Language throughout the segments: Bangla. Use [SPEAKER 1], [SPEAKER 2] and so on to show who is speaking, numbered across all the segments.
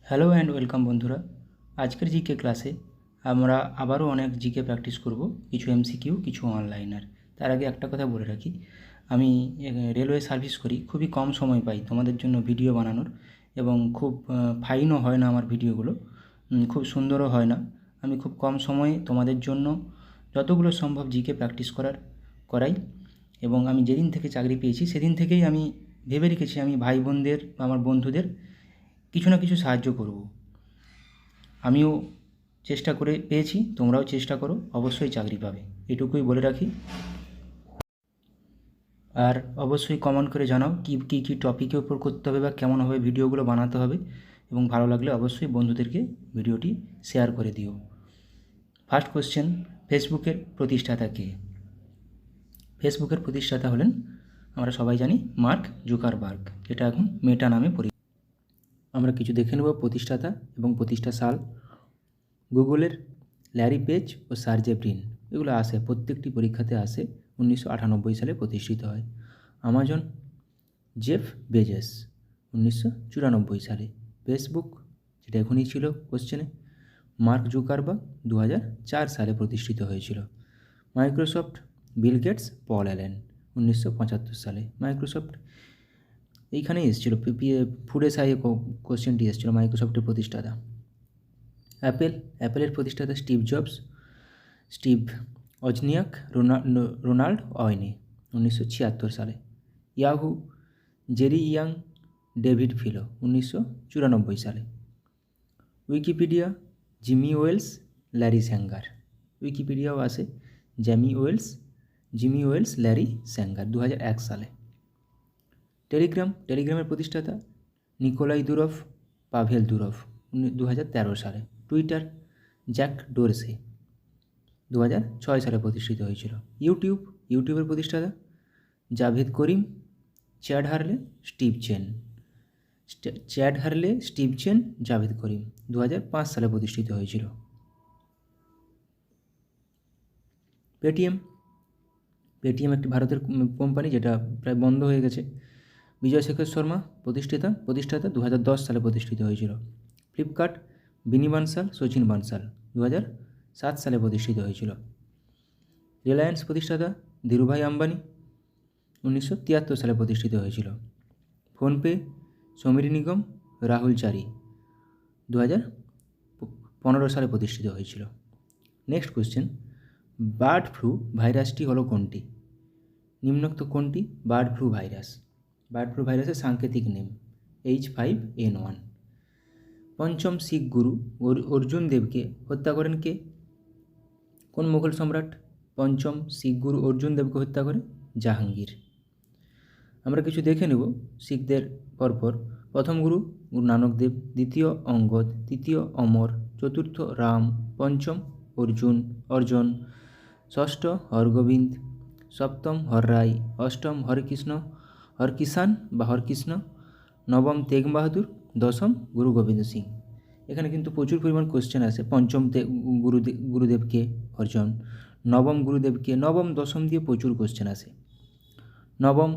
[SPEAKER 1] হ্যালো অ্যান্ড ওয়েলকাম বন্ধুরা। আজকের জিকে ক্লাসে আমরা আবারও অনেক জিকে প্র্যাকটিস করব, কিছু এমসিকিউ, কিছু অনলাইনার। তার আগে একটা কথা বলে রাখি, আমি রেলওয়ে সার্ভিস করি, খুবই কম সময় পাই তোমাদের জন্য ভিডিও বানানোর, এবং খুব ফাইনও হয় না আমার ভিডিওগুলো, খুব সুন্দরও হয় না। আমি খুব কম সময়ে তোমাদের জন্য যতগুলো সম্ভব জিকে প্র্যাকটিস করাই। এবং আমি যেদিন থেকে চাকরি পেয়েছি সেদিন থেকেই আমি ভেবে রেখেছি আমি ভাই বোনদের বা আমার বন্ধুদের কিছু না কিছু সাহায্য করব। আমিও চেষ্টা করে পেয়েছি, তোমরাও চেষ্টা করো, অবশ্যই চাকরি পাবে, এটুকুই বলে রাখি। আর অবশ্যই কমেন্ট করে জানাও কী টপিকের উপর করতে হবে বা কেমনভাবে ভিডিওগুলো বানাতে হবে, এবং ভালো লাগলে অবশ্যই বন্ধুদেরকে ভিডিওটি শেয়ার করে দিও। ফার্স্ট কোশ্চেন, ফেসবুকের প্রতিষ্ঠাতা কে? ফেসবুকের প্রতিষ্ঠাতা হলেন, আমরা সবাই জানি, মার্ক জুকারবার্গ, যেটা এখন মেটা নামে পরিচিত। আমরা কিছু দেখে নেব প্রতিষ্ঠাতা এবং প্রতিষ্ঠা সাল। গুগলের ল্যারি পেজ ও সার্জে ব্রিন, এগুলো আসে, প্রত্যেকটি পরীক্ষাতে আসে। 1998 সালে প্রতিষ্ঠিত হয়। আমাজন, জেফ বেজেস, 1994 সালে। ফেসবুক, যেটা এখনই ছিল কোশ্চেনে, মার্ক জুকারবার্গ 2004 সালে প্রতিষ্ঠিত হয়েছিল। Microsoft, Bill Gates, Paul Allen, 1975 সালে। মাইক্রোসফট এইখানেই এসেছিলো, ফুডে সাইয়ে কোশ্চেনটি এসেছিলো, মাইক্রোসফটের প্রতিষ্ঠাতা। অ্যাপেলের প্রতিষ্ঠাতা Steve Jobs, Steve Wozniak, Ronald Wayne, 1976 সালে। Yahoo, Jerry Yang, David Filo, 1994 সালে। Wikipedia, Jimmy Wales, Larry Sanger. উইকিপিডিয়াও আসে, জিমি ওয়েলস, ল্যারি স্যাঙ্গার, 2001 সালে। টেলিগ্রামের প্রতিষ্ঠাতা নিকোলাই দুরভ, পাভেল দুরভ, 2013 সালে। টুইটার, জ্যাক ডোরসে, 2006 সালে প্রতিষ্ঠিত হয়েছিল। ইউটিউবের প্রতিষ্ঠাতা জাভেদ করিম, চ্যাড হারলে, স্টিভ চেন, জাভেদ করিম, 2005 সালে প্রতিষ্ঠিত হয়েছিল। পেটিএম একটি ভারতের কোম্পানি, যেটা প্রায় বন্ধ হয়ে গেছে। বিজয় শেখর শর্মা, প্রতিষ্ঠাতা 2010 সালে প্রতিষ্ঠিত হয়েছিল। ফ্লিপকার্ট, বিনি বানসাল, সচিন বানসাল, 2007 সালে প্রতিষ্ঠিত হয়েছিল। রিলায়েন্স প্রতিষ্ঠাতা ধীরুভাই আম্বানি, 1973 সালে প্রতিষ্ঠিত হয়েছিল। ফোনপে, সমীর নিগম, রাহুল চারি, 2015 সালে প্রতিষ্ঠিত হয়েছিল। নেক্সট কোশ্চেন, বার্ড ফ্লু ভাইরাসটি হলো কোনটি? নিম্নোক্ত কোনটি bird flu virus? Bird flu ভাইরাসের সাংকেতিক নেম H5N1। পঞ্চম শিখ গুরু অর্জুন দেবকে হত্যা করেন কে? কোন মুঘল সম্রাট পঞ্চম শিখ গুরু অর্জুন দেবকে হত্যা করে? জাহাঙ্গীর। আমরা কিছু দেখে নেব শিখদের পরপর। প্রথম গুরু নানক দেব, দ্বিতীয় অঙ্গদ, তৃতীয় অমর, চতুর্থ রাম, পঞ্চম অর্জন, ষষ্ঠ হরগোবিন্দ, সপ্তম হররায়, অষ্টম হরকিষান বা হরকৃষ্ণ, নবম তেগ বাহাদুর, দশম গুরু গোবিন্দ সিং। এখানে কিন্তু প্রচুর পরিমাণ কোশ্চেন আসে। পঞ্চম গুরুদেবকে অর্জন, নবম গুরুদেবকে, নবম দশম দিয়ে প্রচুর কোশ্চেন আসে। নবম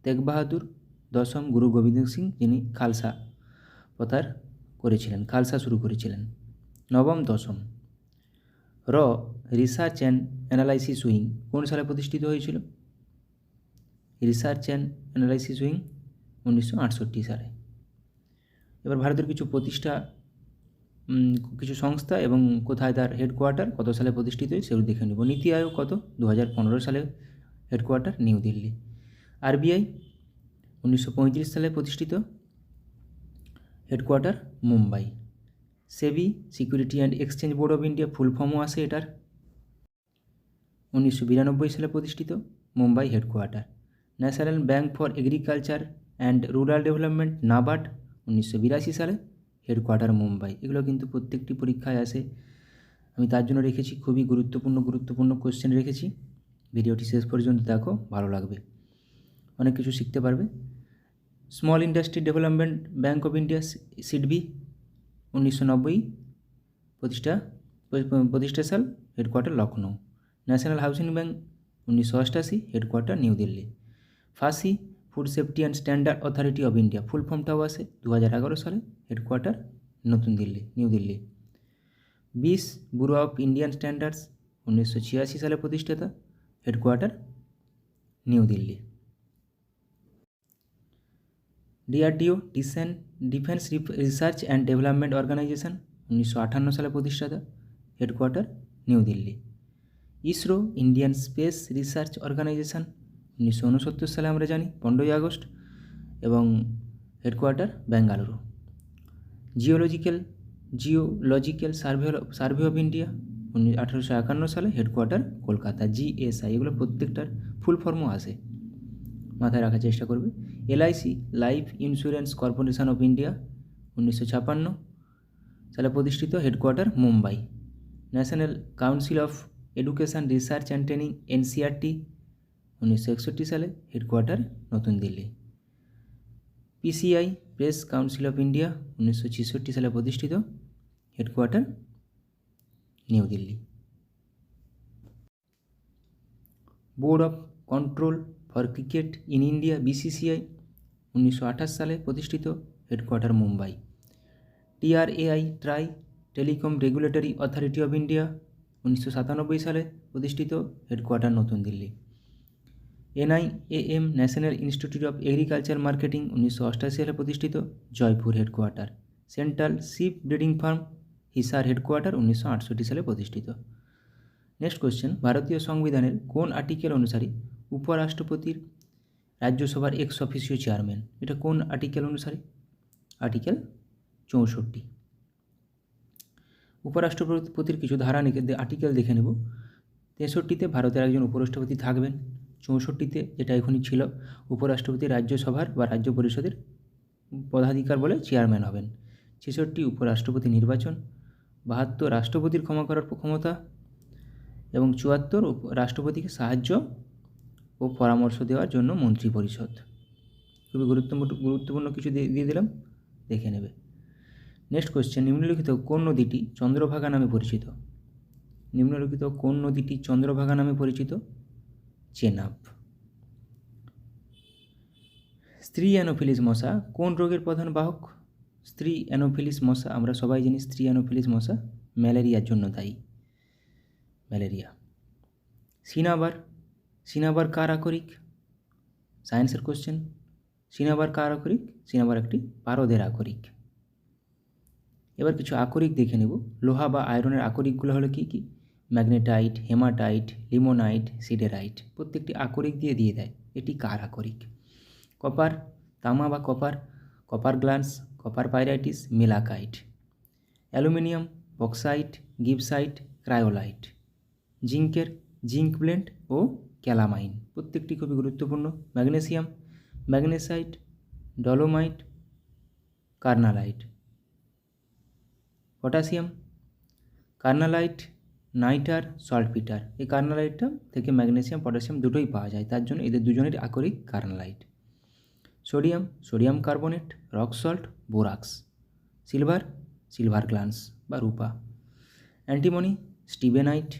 [SPEAKER 1] তেগ বাহাদুর, দশম গুরু গোবিন্দ সিং, যিনি খালসা প্রচার করেছিলেন, খালসা শুরু করেছিলেন। নবম দশম। রিসার্চ অ্যান্ড অ্যানালাইসিস উইং কোন সালে প্রতিষ্ঠিত হয়েছিল? রিসার্চ অ্যান্ড অ্যানালাইসিস উইং 1968 সালে। এবার ভারতের কিছু সংস্থা এবং কোথায় তার হেডকোয়ার্টার, কত সালে প্রতিষ্ঠিত হয় সেগুলো দেখে নেব। নীতি আয়োগ কত? 2015 সালে হেডকোয়ার্টার নিউ দিল্লি। আরবিআই 1935 সালে প্রতিষ্ঠিত, headquarter Mumbai. SEBI, security and exchange board of India, full ফর্মও আসে এটার। 1992 সালে প্রতিষ্ঠিত, Mumbai headquarter. National bank for agriculture and rural development, NABARD, 1982 সালে, হেডকোয়ার্টার মুম্বাই। এগুলো কিন্তু প্রত্যেকটি পরীক্ষায় আসে, আমি তার জন্য রেখেছি, খুবই গুরুত্বপূর্ণ কোশ্চেন রেখেছি। ভিডিওটি শেষ পর্যন্ত দেখো, ভালো লাগবে, অনেক কিছু শিখতে পারবে। Small industry development bank of India, SIDBI, 1990 প্রতিষ্ঠা সাল, headquarter Lucknow. National housing bank 1988, headquarter new Delhi. FSSAI, food safety and standard authority of India, full ফর্মটাও আসে, 2011 সালে, হেডকোয়ার্টার নতুন দিল্লি, নিউ দিল্লি। বিস ব্যুরো অফ ইন্ডিয়ান স্ট্যান্ডার্ডস 1986 সালে প্রতিষ্ঠাতা, headquarter new Delhi. DRDO defence research and development organisation 1958 সালে প্রতিষ্ঠাতা, headquarter new Delhi. ISRO Indian space research organisation 1969 সালে আমরা জানি 15ই আগস্ট, এবং headquarter Bengaluru. Geological survey of India 1851 সালে, হেডকোয়ার্টার কলকাতা। জিএসআই, এগুলো প্রত্যেকটার ফুল ফর্মও আসে, মাথায় রাখার চেষ্টা করবে। LIC life insurance corporation of India 1956 সালে প্রতিষ্ঠিত, headquarter Mumbai. National council of education research and training NCERT 1961 সালে, হেডকোয়ার্টার নতুন Delhi. PCI press council of India 1966 সালে প্রতিষ্ঠিত, headquarter new Delhi. Board of control for cricket in India BCCI 1928 সালে প্রতিষ্ঠিত, headquarter Mumbai. TRAI TRAI telecom regulatory authority of India 1997 সালে প্রতিষ্ঠিত, হেডকোয়ার্টার নতুন Delhi. NIAM national institute of agriculture marketing 1988 সালে প্রতিষ্ঠিত, Jaipur, headquarter. Central ship breeding farm Hisar, headquarter 1968 সালে প্রতিষ্ঠিত। নেক্সট কোশ্চেন, ভারতীয় সংবিধানের কোন আর্টিকেল অনুসারে উপরাষ্ট্রপতির রাজ্যসভার এক্স অফিসিও চেয়ারম্যান? এটা কোন আর্টিকেল অনুসারে? আর্টিকেল 64। উপরাষ্ট্রপতির কিছু ধারা আর্টিকেল দেখে নেব। 63তে ভারতের একজন উপরাষ্ট্রপতি থাকবেন। 64তে, যেটা এখনই ছিল, উপরাষ্ট্রপতি রাজ্যসভার বা রাজ্য পরিষদের পদাধিকার বলে চেয়ারম্যান হবেন। 66 উপরাষ্ট্রপতি নির্বাচন। 72 রাষ্ট্রপতির ক্ষমা করার ক্ষমতা, এবং 74 রাষ্ট্রপতিকে সাহায্য ও পরামর্শ দেওয়ার জন্য মন্ত্রী পরিষদ। খুবই গুরুত্বপূর্ণ কিছু দিয়ে দিলাম, দেখে নেবে। নেক্সট কোশ্চেন, নিম্নলিখিত কোন নদীটি চন্দ্রভাগা নামে পরিচিত? নিম্নলিখিত কোন নদীটি চন্দ্রভাগা নামে পরিচিত? চেনাব। স্ত্রী অ্যানোফিলিস মশা কোন রোগের প্রধান বাহক? স্ত্রী অ্যানোফিলিস মশা, আমরা সবাই জানি স্ত্রী অ্যানোফিলিস মশা ম্যালেরিয়ার জন্য দায়ী, ম্যালেরিয়া। সিনাবার কার আকরিক? সায়েন্সের কোশ্চেন। সিনাবার কার আকরিক? সিনাবার একটি পারদের আকরিক। এবার কিছু আকরিক দেখে নেব। লোহা বা আয়রনের আকরিকগুলো হলো কী কী? Magnetite, hematite, limonite, siderite. প্রত্যেকটি আকরিক দিয়ে দেয় এটি কার আকরিক। কপার, তামা বা copper glance, copper pyrites, malachite. Aluminium, bauxite, gibbsite, cryolite. জিঙ্কের জিঙ্ক ব্লেন্ড ও ক্যালামাইন, প্রত্যেকটি খুবই গুরুত্বপূর্ণ। Magnesium, magnesite, dolomite, carnallite. Potassium, carnallite, nitre, saltpetre. এই কার্নালাইটটা থেকে ম্যাগনেসিয়াম পটাশিয়াম দুটোই পাওয়া যায়, তার জন্য এদের দুজনের আকরিক carnallite. Sodium carbonate, rock salt, borax. Silver glance বা রূপা। Antimony, stibnite.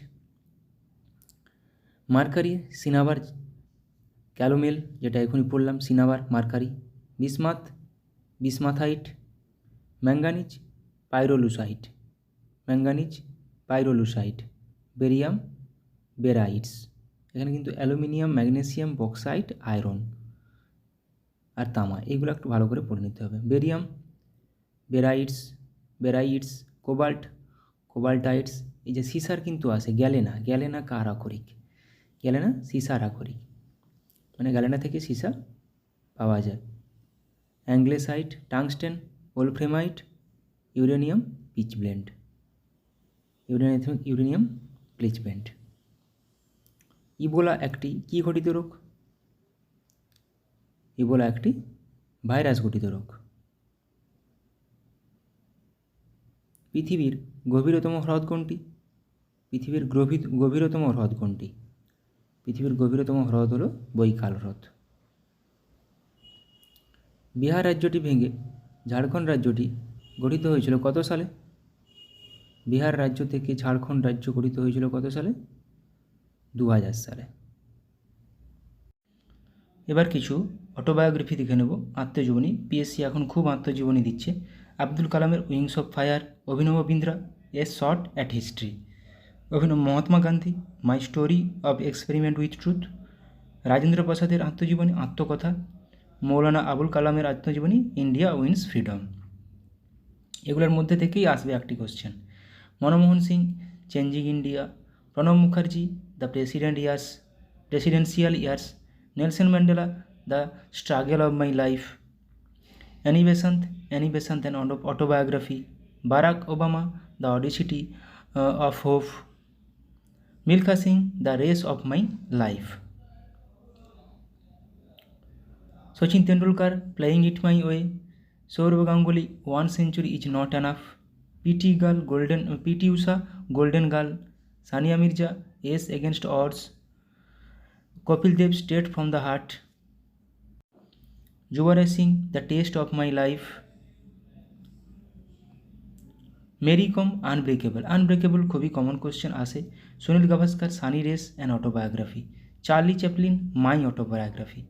[SPEAKER 1] Mercury, cinnabar calomel, যেটা এখনই পড়লাম, cinnabar, mercury. Bismuthite. Manganese, pyrolusite. Barium, barytes. এখানে কিন্তু অ্যালুমিনিয়াম, ম্যাগনেসিয়াম, বক্সাইট, আয়রন আর তামা, এগুলো একটু ভালো করে পড়ে নিতে হবে। Barium, barytes, cobaltites. এই যে সিসার কিন্তু আসে, গ্যালেনা কার আকরিক? গ্যালেনা সিসার আকরিক, মানে গ্যালেনা থেকে সিসা পাওয়া যায়। অ্যাংলেসাইট, টাংস্টেন, ওলফ্রেমাইট, ইউরেনিয়াম পিচব্লেন্ড। ইবোলা একটি কী ঘটিত রোগ? ইবোলা একটি ভাইরাস ঘটিত রোগ। পৃথিবীর গভীরতম হ্রদ কোনটি? পৃথিবীর গভীরতম হ্রদ হল বৈকাল হ্রদ। বিহার রাজ্যটি ভেঙে ঝাড়খণ্ড রাজ্যটি গঠিত হয়েছিল কত সালে? বিহার রাজ্য থেকে ঝাড়খণ্ড রাজ্য গঠিত হয়েছিল কত সালে? 2000 সালে। এবার কিছু অটোবায়োগ্রাফি দেখে নেব, আত্মজীবনী। পিএসসি এখন খুব আত্মজীবনী দিচ্ছে। আব্দুল কালামের wings of fire, Abhinav Bindra a shot at history, Abhinav Mahatma Gandhi my story of experiment with truth, Rajendra প্রসাদের আত্মজীবনী আত্মকথা, মৌলানা আবুল কালামের আত্মজীবনী ইন্ডিয়া উইন্স ফ্রিডম। এগুলোর মধ্যে থেকেই আসবে একটি question. Manmohan Singh changing India, Pranab Mukherjee the presidential years, Nelson Mandela the struggle of my life, Annie Besant an autobiography, Barack Obama the audacity of hope, Milkha Singh the race of my life, Sachin Tendulkar playing it my way, Sourav Ganguly 1 century is not enough, PT Usha golden girl, Sania Mirza ace against odds, Kapil Dev straight from the heart, Yuvraj Singh the test of my life, Mary Kom unbreakable খুবই কমন কোশ্চেন আসে, Sunil Gavaskar sunny days an autobiography, Charlie Chaplin my autobiography,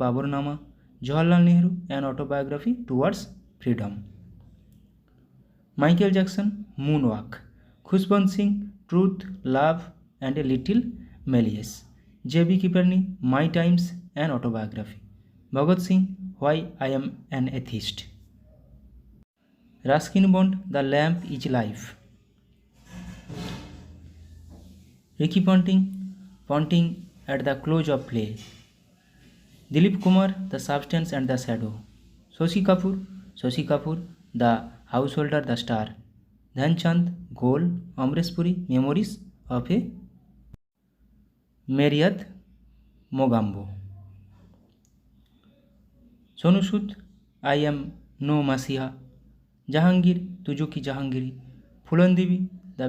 [SPEAKER 1] Baburnama, Jawaharlal Nehru an autobiography towards freedom, Michael Jackson moonwalk, Khushwant Singh truth love and a little malice, JB Kripalani my times an autobiography, Bhagat Singh why I am an atheist, Ruskin Bond the lamp is lit, Ricky Ponting at the close of play, Dilip Kumar the substance and the shadow, Shashi Kapoor the householder the star, Dhyan Chand goal, Amrish Puri memories of a মেরিয়াদ Mogambo, Sonu Sood I am no messiah, Jahangir Tuzuk কি Jahangiri, Phoolan Devi the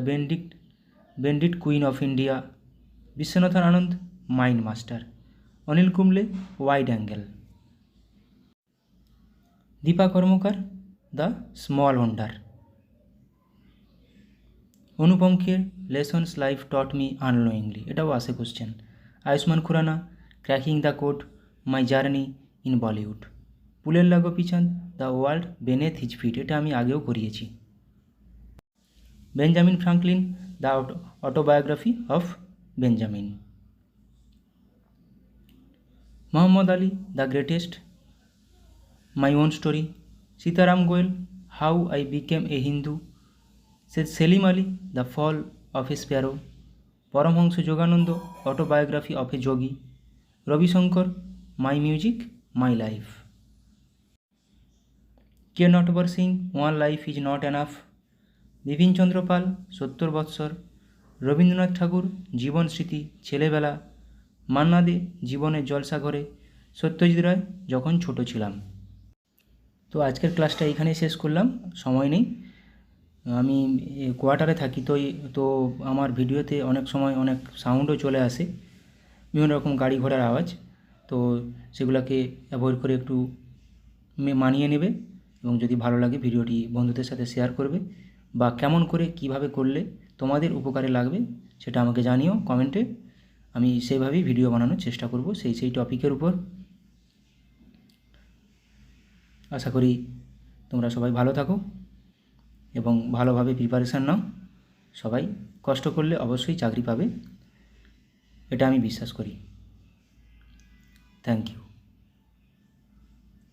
[SPEAKER 1] bandit queen of India, Viswanathan Anand mind master, Anil Kumble wide angle, Dipa Karmakar the small wonder, Anupam Kher lessons life taught me unknowingly, এটাও আসে question, Ayushmann Khurrana cracking the code my journey in Bollywood, Pullela Gopichand the world বেনেথ his feet, এটা আমি আগেও করিয়েছি, Benjamin Franklin the autobiography of Benjamin, Muhammad Ali the greatest my own story, Sitaram Goel how I became a Hindu, Salim Ali the fall of a sparrow, Paramahansa Yogananda autobiography of a yogi, Ravi Shankar my music my life, K Natwar Singh one life is not enough, Bipin Chandra Pal 70 বৎসর, রবীন্দ্রনাথ ঠাকুর জীবন স্মৃতি ছেলেবেলা, মান্না দে জীবনের জলসাঘরে, সত্যজিৎ রায় যখন ছোট ছিলাম। তো আজকের ক্লাসটা এইখানেই শেষ করলাম, সময় নেই, আমি কোয়ার্টারে থাকি, তো আমার ভিডিওতে অনেক সময় অনেক সাউন্ডও চলে আসে, বিভিন্ন রকম গাড়ি ঘোড়ার আওয়াজ, তো সেগুলোকে অ্যাভয়েড করে একটু মানিয়ে নেবে, এবং যদি ভালো লাগে ভিডিওটি বন্ধুদের সাথে শেয়ার করবে, বা কেমন করে কিভাবে করলে তোমাদের উপকারে লাগবে সেটা আমাকে জানিও কমেন্টে, আমি সেইভাবেই ভিডিও বানানোর চেষ্টা করব সেই টপিকের উপর। আশা করি তোমরা সবাই ভালো থাকো এবং ভালোভাবে প্রিপারেশান নাও, সবাই কষ্ট করলে অবশ্যই চাকরি পাবে, এটা আমি বিশ্বাস করি। Thank you.